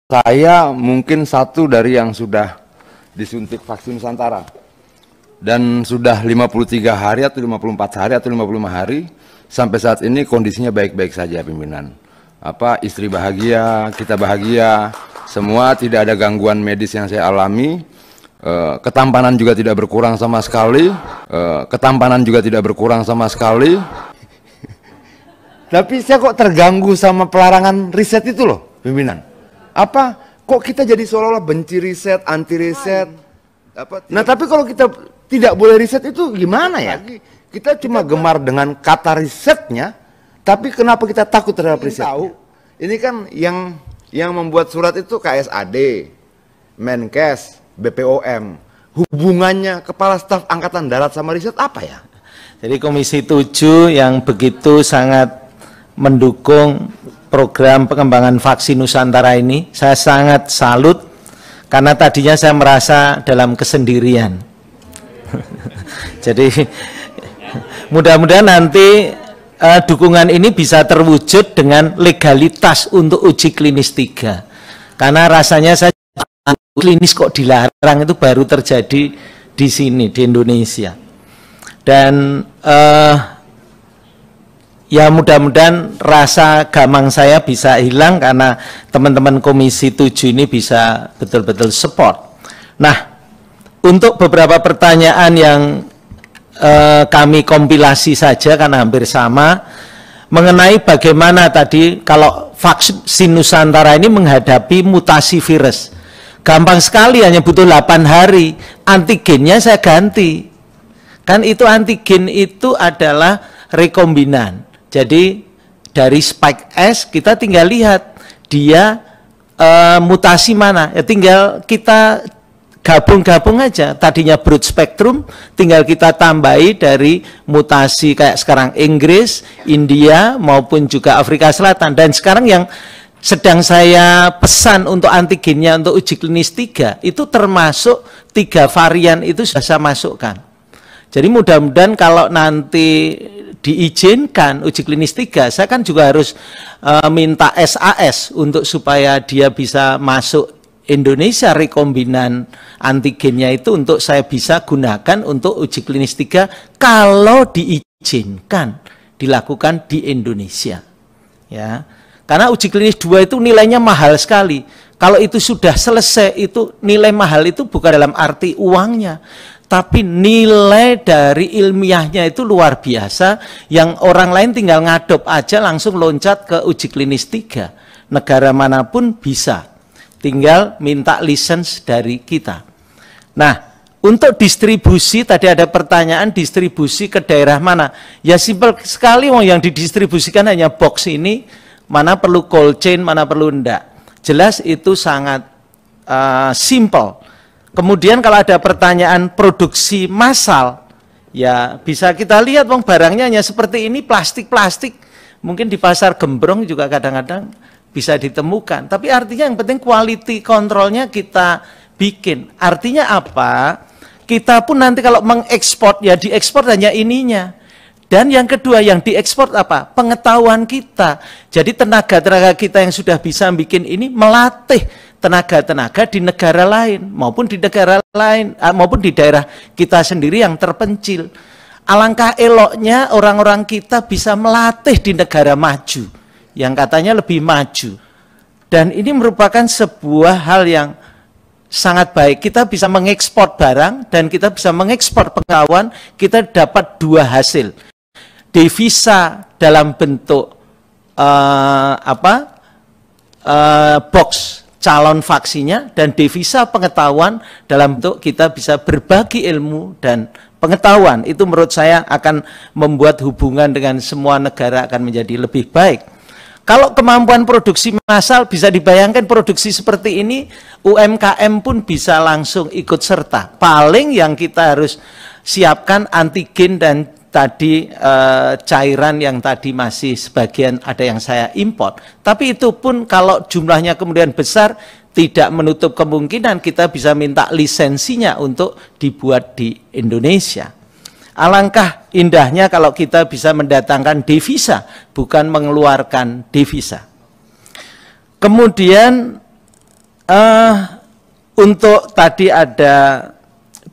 Saya mungkin satu dari yang sudah disuntik vaksin Nusantara dan sudah 53 hari atau 54 hari atau 55 hari sampai saat ini kondisinya baik-baik saja pimpinan. Istri bahagia, kita bahagia, semua tidak ada gangguan medis yang saya alami. Ketampanan juga tidak berkurang sama sekali. Tapi saya kok terganggu sama pelarangan riset itu loh, pimpinan. Kok kita jadi seolah-olah benci riset, anti riset? Nah, tapi kalau kita tidak boleh riset itu gimana ya? Kita cuma gemar dengan kata risetnya, tapi kenapa kita takut terhadap risetnya? Ini kan yang membuat surat itu KSAD, Menkes, BPOM. Hubungannya Kepala Staf Angkatan Darat sama riset apa ya? Jadi Komisi 7 yang begitu sangat mendukung program pengembangan vaksin Nusantara ini, saya sangat salut karena tadinya saya merasa dalam kesendirian. Jadi mudah-mudahan nanti dukungan ini bisa terwujud dengan legalitas untuk uji klinis 3. Karena rasanya saya klinis kok dilarang itu baru terjadi di sini di Indonesia. Dan ya mudah-mudahan rasa gamang saya bisa hilang karena teman-teman Komisi 7 ini bisa betul-betul support. Nah, untuk beberapa pertanyaan yang kami kompilasi saja karena hampir sama, mengenai bagaimana tadi kalau vaksin Nusantara ini menghadapi mutasi virus. Gampang sekali, hanya butuh 8 hari, antigennya saya ganti. Kan itu antigen itu adalah rekombinan. Jadi dari spike S kita tinggal lihat dia mutasi mana, ya tinggal kita gabung-gabung aja. Tadinya broad spectrum, tinggal kita tambahi dari mutasi kayak sekarang Inggris, India maupun juga Afrika Selatan. Dan sekarang yang sedang saya pesan untuk antigennya untuk uji klinis 3 itu termasuk 3 varian itu sudah saya masukkan. Jadi mudah-mudahan kalau nanti diizinkan uji klinis 3, saya kan juga harus minta SAS untuk supaya dia bisa masuk Indonesia, rekombinan antigennya itu untuk saya bisa gunakan untuk uji klinis 3 kalau diizinkan dilakukan di Indonesia. Ya. Karena uji klinis 2 itu nilainya mahal sekali. Kalau itu sudah selesai, itu nilai mahal itu bukan dalam arti uangnya, tapi nilai dari ilmiahnya itu luar biasa, yang orang lain tinggal ngadop aja langsung loncat ke uji klinis 3. Negara manapun bisa, tinggal minta lisensi dari kita. Nah, untuk distribusi, tadi ada pertanyaan distribusi ke daerah mana. Ya simpel sekali, yang didistribusikan hanya box ini, mana perlu cold chain, mana perlu enggak. Jelas itu sangat simple. Kemudian kalau ada pertanyaan produksi massal, ya bisa kita lihat barangnya hanya seperti ini, plastik-plastik. Mungkin di pasar Gembrong juga kadang-kadang bisa ditemukan. Tapi artinya yang penting quality controlnya kita bikin. Artinya apa? Kita pun nanti kalau mengekspor, ya diekspor hanya ininya. Dan yang kedua yang diekspor apa? Pengetahuan kita. Jadi tenaga-tenaga kita yang sudah bisa bikin ini melatih tenaga-tenaga di negara lain maupun di negara lain maupun di daerah kita sendiri yang terpencil. Alangkah eloknya orang-orang kita bisa melatih di negara maju yang katanya lebih maju. Dan ini merupakan sebuah hal yang sangat baik. Kita bisa mengekspor barang dan kita bisa mengekspor pengetahuan, kita dapat 2 hasil. Devisa dalam bentuk box calon vaksinnya, dan devisa pengetahuan dalam bentuk kita bisa berbagi ilmu dan pengetahuan. Itu menurut saya akan membuat hubungan dengan semua negara akan menjadi lebih baik. Kalau kemampuan produksi massal bisa dibayangkan produksi seperti ini, UMKM pun bisa langsung ikut serta. Paling yang kita harus siapkan antigen dan tadi cairan yang tadi masih sebagian ada yang saya import. Tapi itu pun kalau jumlahnya kemudian besar, tidak menutup kemungkinan kita bisa minta lisensinya untuk dibuat di Indonesia. Alangkah indahnya kalau kita bisa mendatangkan devisa, bukan mengeluarkan devisa. Kemudian Untuk tadi ada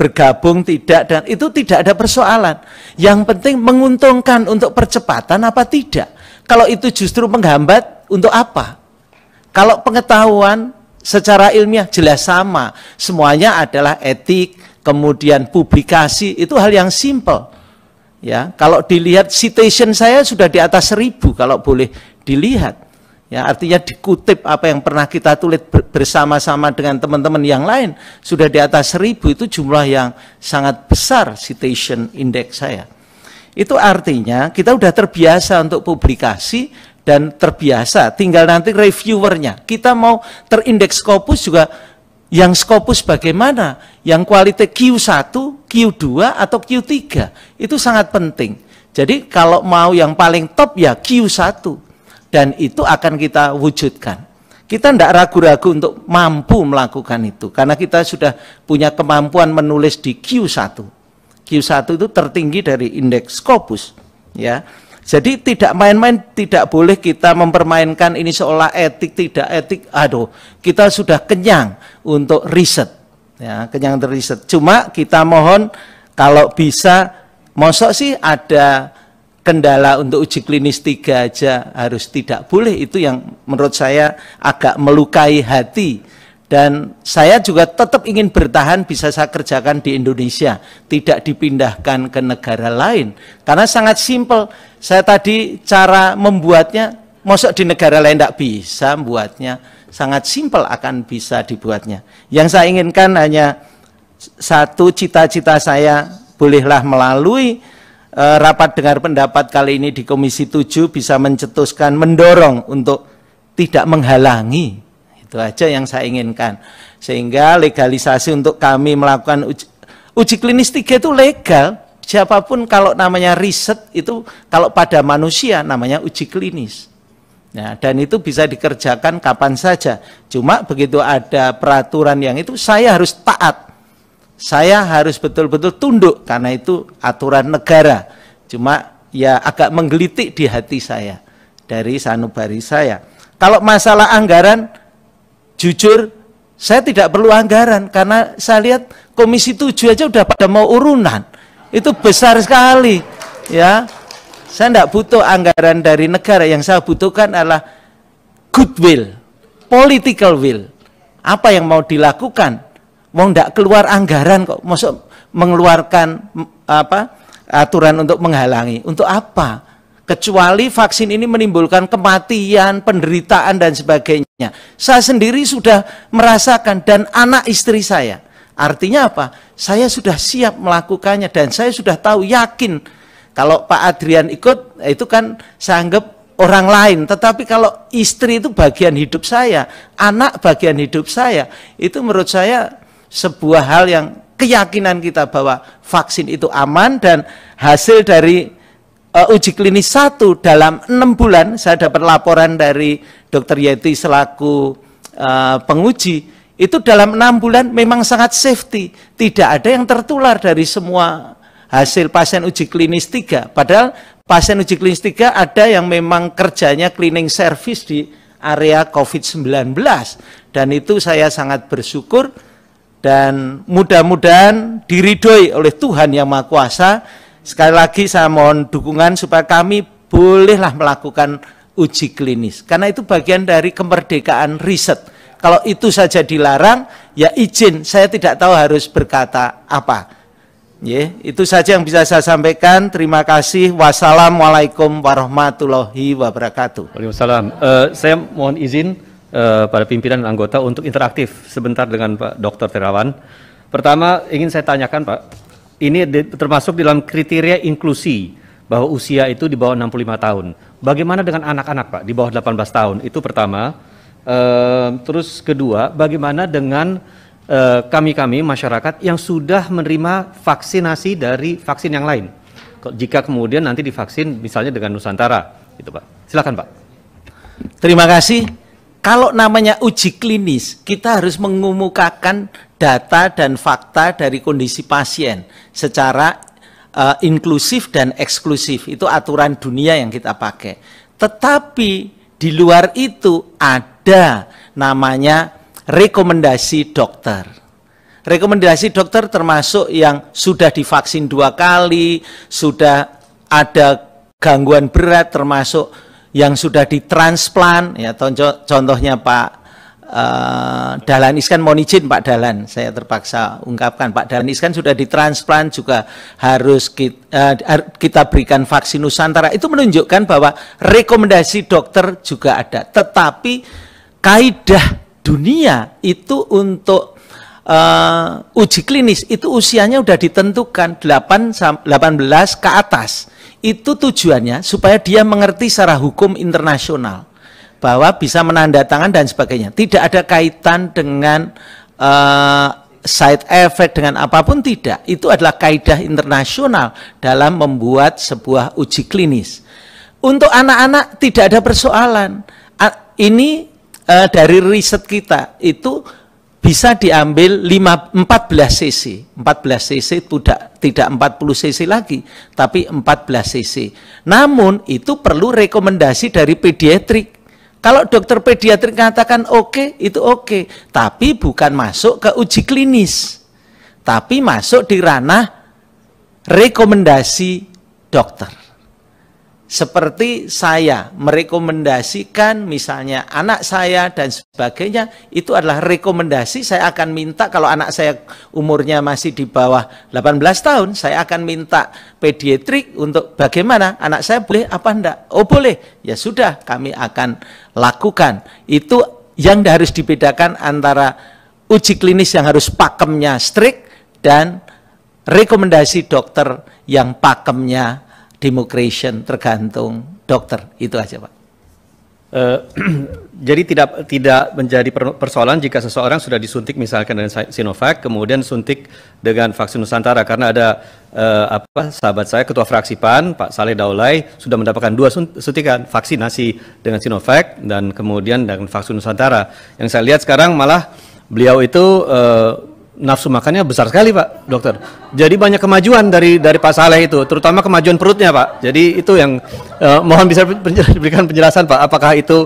bergabung tidak, dan itu tidak ada persoalan. Yang penting menguntungkan untuk percepatan apa tidak. Kalau itu justru menghambat, untuk apa? Kalau pengetahuan secara ilmiah jelas sama, semuanya adalah etik, kemudian publikasi, itu hal yang simple. Ya, kalau dilihat citation saya sudah di atas 1000 kalau boleh dilihat. Ya, artinya dikutip apa yang pernah kita tulis bersama-sama dengan teman-teman yang lain sudah di atas 1000, itu jumlah yang sangat besar citation index saya. Itu artinya kita sudah terbiasa untuk publikasi dan terbiasa, tinggal nanti reviewernya. Kita mau terindeks Scopus juga, yang Scopus bagaimana? Yang kualitas Q1, Q2 atau Q3 itu sangat penting. Jadi kalau mau yang paling top ya Q1. Dan itu akan kita wujudkan. Kita tidak ragu-ragu untuk mampu melakukan itu. Karena kita sudah punya kemampuan menulis di Q1. Q1 itu tertinggi dari indeks Scopus. Ya. Jadi tidak main-main, tidak boleh kita mempermainkan ini seolah etik, tidak etik. Aduh, kita sudah kenyang untuk riset. Ya, kenyang untuk riset. Cuma kita mohon kalau bisa, mosok sih ada kendala untuk uji klinis 3 aja harus tidak boleh, itu yang menurut saya agak melukai hati. Dan saya juga tetap ingin bertahan bisa saya kerjakan di Indonesia, tidak dipindahkan ke negara lain. Karena sangat simpel, saya tadi cara membuatnya, mosok di negara lain tidak bisa membuatnya, sangat simpel akan bisa dibuatnya. Yang saya inginkan hanya satu, cita-cita saya bolehlah melalui rapat dengar pendapat kali ini di Komisi 7 bisa mencetuskan, mendorong untuk tidak menghalangi. Itu aja yang saya inginkan. Sehingga legalisasi untuk kami melakukan uji klinis 3 itu legal. Siapapun kalau namanya riset itu kalau pada manusia namanya uji klinis. Nah, dan itu bisa dikerjakan kapan saja. Cuma begitu ada peraturan yang itu saya harus taat. Saya harus betul-betul tunduk karena itu aturan negara. Cuma ya agak menggelitik di hati saya dari sanubari saya. Kalau masalah anggaran, jujur saya tidak perlu anggaran karena saya lihat Komisi 7 aja udah pada mau urunan. Itu besar sekali. Ya, saya tidak butuh anggaran dari negara. Yang saya butuhkan adalah goodwill, political will. Apa yang mau dilakukan? Mau tidak keluar anggaran kok, maksud mengeluarkan aturan untuk menghalangi, untuk apa? Kecuali vaksin ini menimbulkan kematian, penderitaan dan sebagainya. Saya sendiri sudah merasakan dan anak istri saya. Artinya apa? Saya sudah siap melakukannya dan saya sudah tahu, yakin kalau Pak Adrian ikut itu kan saya anggap orang lain, tetapi kalau istri itu bagian hidup saya, anak bagian hidup saya, itu menurut saya sebuah hal yang keyakinan kita bahwa vaksin itu aman. Dan hasil dari uji klinis 1 dalam 6 bulan, saya dapat laporan dari Dr. Yeti selaku penguji, itu dalam 6 bulan memang sangat safety, tidak ada yang tertular dari semua hasil pasien uji klinis 3. Padahal pasien uji klinis 3 ada yang memang kerjanya cleaning service di area COVID-19, dan itu saya sangat bersyukur. Dan mudah-mudahan diridhoi oleh Tuhan Yang Maha Kuasa. Sekali lagi saya mohon dukungan supaya kami bolehlah melakukan uji klinis. Karena itu bagian dari kemerdekaan riset. Kalau itu saja dilarang, ya izin, saya tidak tahu harus berkata apa. Itu saja yang bisa saya sampaikan. Terima kasih. Wassalamualaikum warahmatullahi wabarakatuh. Waalaikumsalam. Saya mohon izin pada pimpinan dan anggota untuk interaktif sebentar dengan Pak Dr. Terawan. Pertama ingin saya tanyakan Pak, ini termasuk dalam kriteria inklusi bahwa usia itu di bawah 65 tahun. Bagaimana dengan anak-anak Pak di bawah 18 tahun? Itu pertama. Terus kedua, bagaimana dengan kami-kami masyarakat yang sudah menerima vaksinasi dari vaksin yang lain? Jika kemudian nanti divaksin misalnya dengan Nusantara, gitu Pak. Silakan Pak. Terima kasih. Kalau namanya uji klinis, kita harus mengemukakan data dan fakta dari kondisi pasien secara inklusif dan eksklusif. Itu aturan dunia yang kita pakai. Tetapi di luar itu ada namanya rekomendasi dokter. Rekomendasi dokter termasuk yang sudah divaksin 2 kali, sudah ada gangguan berat, termasuk yang sudah ditransplant, ya contohnya Pak Dahlan Iskan, mohon izin Pak Dahlan, saya terpaksa ungkapkan, Pak Dahlan Iskan sudah ditransplant, juga harus kita berikan vaksin Nusantara. Itu menunjukkan bahwa rekomendasi dokter juga ada, tetapi kaidah dunia itu untuk uji klinis itu usianya sudah ditentukan 18 ke atas. Itu tujuannya supaya dia mengerti secara hukum internasional bahwa bisa menandatangan dan sebagainya. Tidak ada kaitan dengan side effect dengan apapun, tidak. Itu adalah kaidah internasional dalam membuat sebuah uji klinis. Untuk anak-anak tidak ada persoalan. Ini dari riset kita itu bisa diambil 14 cc. 14 cc tidak 40 cc lagi, tapi 14 cc. Namun itu perlu rekomendasi dari pediatrik. Kalau dokter pediatrik katakan oke, itu oke, tapi bukan masuk ke uji klinis, tapi masuk di ranah rekomendasi dokter. Seperti saya merekomendasikan misalnya anak saya dan sebagainya, itu adalah rekomendasi. Saya akan minta, kalau anak saya umurnya masih di bawah 18 tahun, saya akan minta pediatrik untuk bagaimana anak saya boleh apa enggak. Oh boleh, ya sudah kami akan lakukan. Itu yang harus dibedakan antara uji klinis yang harus pakemnya strict dan rekomendasi dokter yang pakemnya democration, tergantung dokter. Itu aja Pak. Jadi tidak menjadi persoalan jika seseorang sudah disuntik misalkan dengan Sinovac, kemudian suntik dengan vaksin Nusantara, karena ada sahabat saya ketua fraksi PAN Pak Saleh Daulay sudah mendapatkan 2 suntikan vaksinasi dengan Sinovac dan kemudian dengan vaksin Nusantara. Yang saya lihat sekarang malah beliau itu nafsu makannya besar sekali Pak Dokter. Jadi banyak kemajuan dari Pak Saleh itu, terutama kemajuan perutnya Pak. Jadi itu yang mohon bisa diberikan penjelasan Pak, apakah itu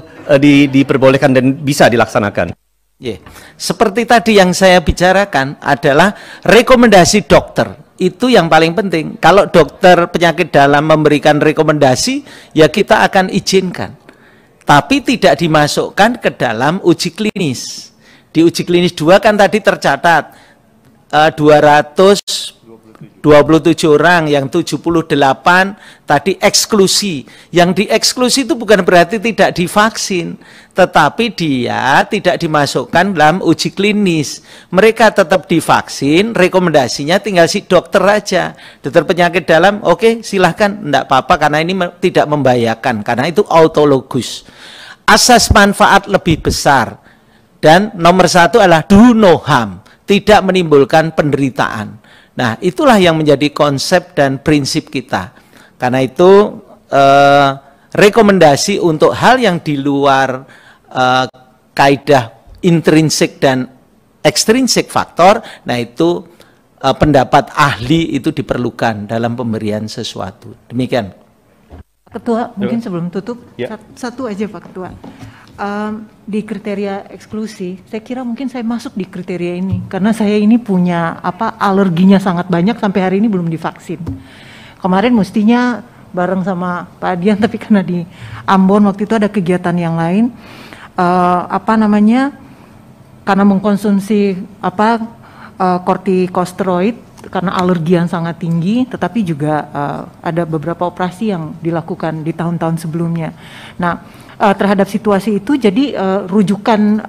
diperbolehkan dan bisa dilaksanakan? Yeah. Seperti tadi yang saya bicarakan adalah rekomendasi dokter. Itu yang paling penting. Kalau dokter penyakit dalam memberikan rekomendasi, ya kita akan izinkan. Tapi tidak dimasukkan ke dalam uji klinis. Di uji klinis 2 kan tadi tercatat 227 orang, yang 78 tadi eksklusi. Yang dieksklusi itu bukan berarti tidak divaksin, tetapi dia tidak dimasukkan dalam uji klinis. Mereka tetap divaksin, rekomendasinya tinggal si dokter aja. Dokter penyakit dalam, oke, silahkan, enggak apa-apa karena ini tidak membahayakan, karena itu autologus. Asas manfaat lebih besar. Dan nomor 1 adalah do no harm, tidak menimbulkan penderitaan. Nah, itulah yang menjadi konsep dan prinsip kita. Karena itu rekomendasi untuk hal yang di luar kaidah intrinsik dan ekstrinsik faktor, nah itu pendapat ahli itu diperlukan dalam pemberian sesuatu. Demikian. Ketua, mungkin sebelum tutup, Ya. satu aja Pak Ketua. Di kriteria eksklusi, saya kira mungkin saya masuk di kriteria ini karena saya ini punya alerginya sangat banyak, sampai hari ini belum divaksin. Kemarin mestinya bareng sama Pak Adian, tapi karena di Ambon waktu itu ada kegiatan yang lain, karena mengkonsumsi kortikosteroid karena alergi yang sangat tinggi, tetapi juga ada beberapa operasi yang dilakukan di tahun-tahun sebelumnya. Nah, terhadap situasi itu, jadi rujukan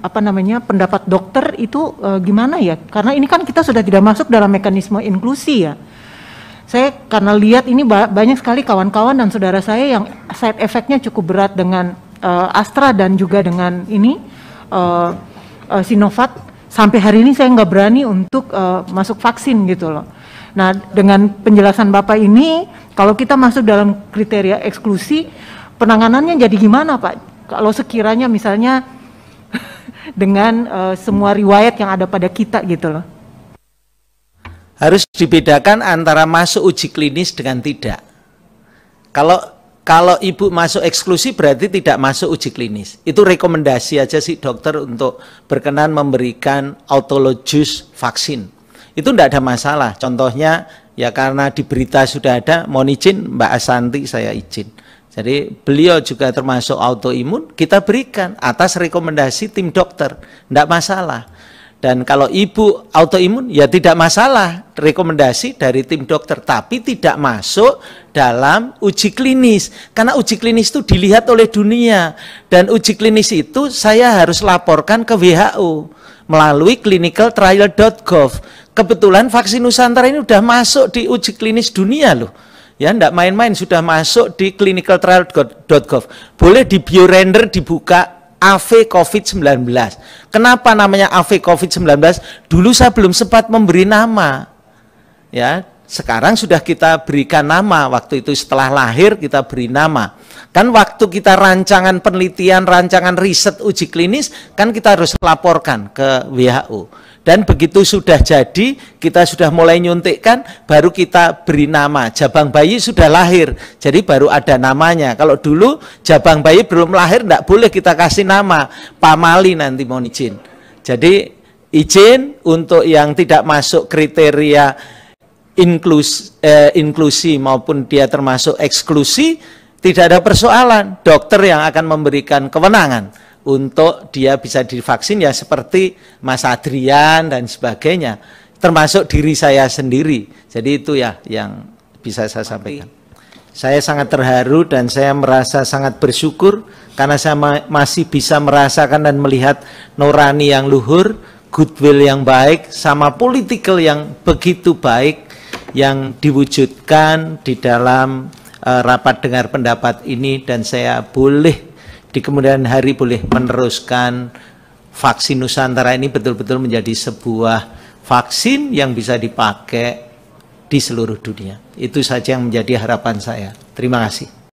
pendapat dokter itu gimana ya? Karena ini kan kita sudah tidak masuk dalam mekanisme inklusi ya. Saya karena lihat ini banyak sekali kawan-kawan dan saudara saya yang side effect-nya cukup berat dengan Astra dan juga dengan ini Sinovac. Sampai hari ini saya nggak berani untuk masuk vaksin gitu loh. Nah, dengan penjelasan Bapak ini, kalau kita masuk dalam kriteria eksklusi, penanganannya jadi gimana Pak? Kalau sekiranya misalnya dengan semua riwayat yang ada pada kita gitu loh. Harus dibedakan antara masuk uji klinis dengan tidak. Kalau kalau ibu masuk eksklusi berarti tidak masuk uji klinis. Itu rekomendasi aja sih dokter untuk berkenan memberikan autologous vaksin. Itu tidak ada masalah. Contohnya ya karena di berita sudah ada, mohon izin Mbak Asanti saya izin. Jadi beliau juga termasuk autoimun, kita berikan atas rekomendasi tim dokter, tidak masalah. Dan kalau ibu autoimun ya tidak masalah, rekomendasi dari tim dokter, tapi tidak masuk dalam uji klinis. Karena uji klinis itu dilihat oleh dunia, dan uji klinis itu saya harus laporkan ke WHO melalui clinicaltrial.gov. Kebetulan vaksin Nusantara ini sudah masuk di uji klinis dunia loh. Ya, enggak main-main, sudah masuk di clinicaltrial.gov. Boleh di biorender dibuka AV COVID-19. Kenapa namanya AV COVID-19? Dulu saya belum sempat memberi nama. Ya, sekarang sudah kita berikan nama. Waktu itu setelah lahir kita beri nama. Kan waktu kita rancangan penelitian, rancangan riset uji klinis, kan kita harus laporkan ke WHO. Dan begitu sudah jadi, kita sudah mulai nyuntikkan, baru kita beri nama. Jabang bayi sudah lahir, jadi baru ada namanya. Kalau dulu jabang bayi belum lahir, tidak boleh kita kasih nama. Pamali nanti mohon izin. Jadi izin untuk yang tidak masuk kriteria inklusi maupun dia termasuk eksklusi, tidak ada persoalan. Dokter yang akan memberikan kewenangan untuk dia bisa divaksin ya seperti Mas Adrian dan sebagainya, termasuk diri saya sendiri. Jadi itu ya yang bisa saya sampaikan. Saya sangat terharu dan saya merasa sangat bersyukur karena saya masih bisa merasakan dan melihat nurani yang luhur, goodwill yang baik, sama political yang begitu baik yang diwujudkan di dalam rapat dengar pendapat ini, dan saya boleh di kemudian hari boleh meneruskan vaksin Nusantara ini betul-betul menjadi sebuah vaksin yang bisa dipakai di seluruh dunia. Itu saja yang menjadi harapan saya. Terima kasih.